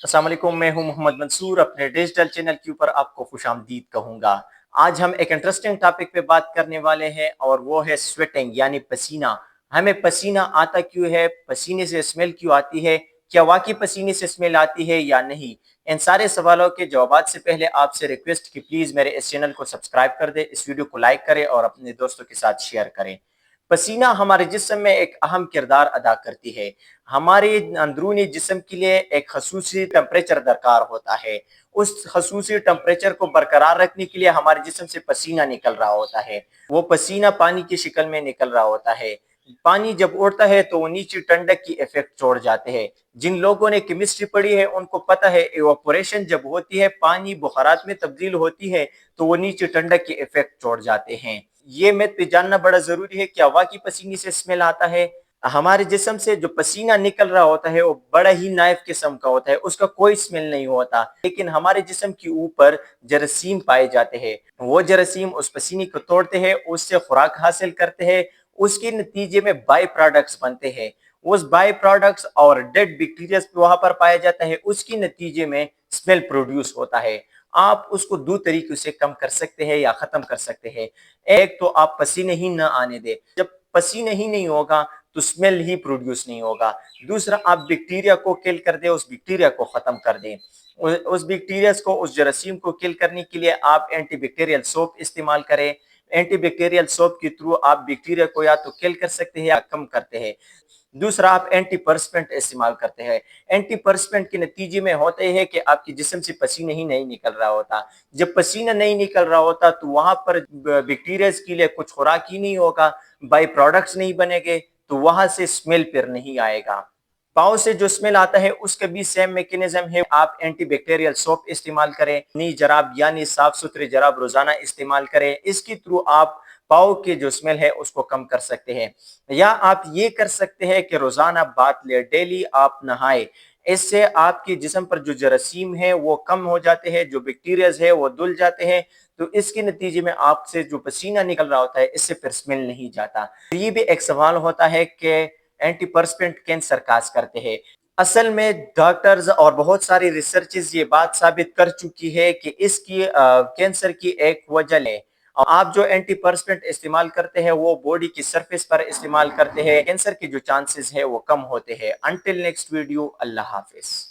अस्सलाम वालेकुम, मैं हूं मोहम्मद मंसूर। अपने डिजिटल चैनल के ऊपर आपको खुशामदीद कहूंगा। आज हम एक इंटरेस्टिंग टॉपिक पे बात करने वाले हैं और वो है स्वेटिंग यानी पसीना। हमें पसीना आता क्यों है, पसीने से स्मेल क्यों आती है, क्या वाकई पसीने से स्मेल आती है या नहीं। इन सारे सवालों के जवाब से पहले आपसे रिक्वेस्ट कि प्लीज़ मेरे इस चैनल को सब्सक्राइब कर दे, इस वीडियो को लाइक करें और अपने दोस्तों के साथ शेयर करें। पसीना हमारे जिस्म में एक अहम किरदार अदा करती है। हमारे अंदरूनी जिस्म के लिए एक खसूसी टेम्परेचर दरकार होता है। उस खसूसी टेम्परेचर को बरकरार रखने के लिए हमारे जिस्म से पसीना निकल रहा होता है। वो पसीना पानी की शक्ल में निकल रहा होता है। पानी जब उड़ता है तो वो नीचे ठंडक की इफेक्ट छोड़ जाते हैं। जिन लोगों ने केमिस्ट्री पढ़ी है उनको पता है इवापोरेशन जब होती है, पानी बुखारात में तब्दील होती है तो वो नीचे ठंडक की इफेक्ट छोड़ जाते हैं। ये मैथ पे जानना बड़ा जरूरी है। क्या वाकई पसीने से स्मेल आता है? हमारे जिस्म से जो पसीना निकल रहा होता है वो बड़ा ही नाइफ किस्म का होता है, उसका कोई स्मेल नहीं होता। लेकिन हमारे जिस्म के ऊपर जरासीम पाए जाते हैं। वो जरासीम उस पसीने को तोड़ते हैं, उससे खुराक हासिल करते हैं। उसके नतीजे में बाई प्रोडक्ट्स बनते हैं। उस बाई प्रोडक्ट्स और डेड बैक्टीरिया वहां पर पाया जाता है। उसके नतीजे में स्मेल प्रोड्यूस होता है। आप उसको दो तरीकों से कम कर सकते हैं या खत्म कर सकते हैं। एक तो आप पसीने ही न आने दें। जब पसीने ही नहीं होगा तो स्मेल ही प्रोड्यूस नहीं होगा। दूसरा, आप बैक्टीरिया को किल कर दे, उस बैक्टीरिया को खत्म कर दें। उस बैक्टीरिया को, उस जरासीम को किल करने के लिए आप एंटी बैक्टीरियल सोप इस्तेमाल करें। एंटी बैक्टीरियल सोप के थ्रू आप बैक्टीरिया को या तो किल कर सकते हैं या कम करते हैं। दूसरा, आप एंटी परस्पेंट इस्तेमाल करते हैं। एंटी परस्पेंट के नतीजे में होता है कि आपके जिस्म से पसीना ही नहीं निकल रहा होता। जब पसीना नहीं निकल रहा होता तो वहां पर बैक्टीरिया के लिए कुछ खुराक ही नहीं होगा, बाई प्रोडक्ट्स नहीं बनेंगे, तो वहां से स्मेल फिर नहीं आएगा। पाँव से जो स्मेल आता है उसका भी सेम मैकेनिज्म है। आप एंटी बैक्टीरियल सोप इस्तेमाल करें, नी जराब यानी साफ सुथरे जराब रोजाना इस्तेमाल करें। इसके थ्रू आप पाँव के जो स्मेल है उसको कम कर सकते हैं। या आप ये कर सकते हैं कि रोजाना बात ले, डेली आप नहाए। इससे आपके जिस्म पर जो जरासीम है वो कम हो जाते हैं, जो बैक्टीरियाज है वो धुल जाते हैं। तो इसके नतीजे में आपसे जो पसीना निकल रहा होता है इससे फिर स्मेल नहीं जाता। तो ये भी एक सवाल होता है कि एंटी परस्पेंट कैंसर काज करते हैं। असल में डॉक्टर्स और बहुत सारी रिसर्चेस ये बात साबित कर चुकी है कि इसकी कैंसर की एक वजह है। आप जो एंटी परस्पेंट इस्तेमाल करते हैं वो बॉडी की सरफेस पर इस्तेमाल करते हैं, कैंसर के जो चांसेस है वो कम होते हैं। अंटिल नेक्स्ट वीडियो, अल्लाह हाफिज।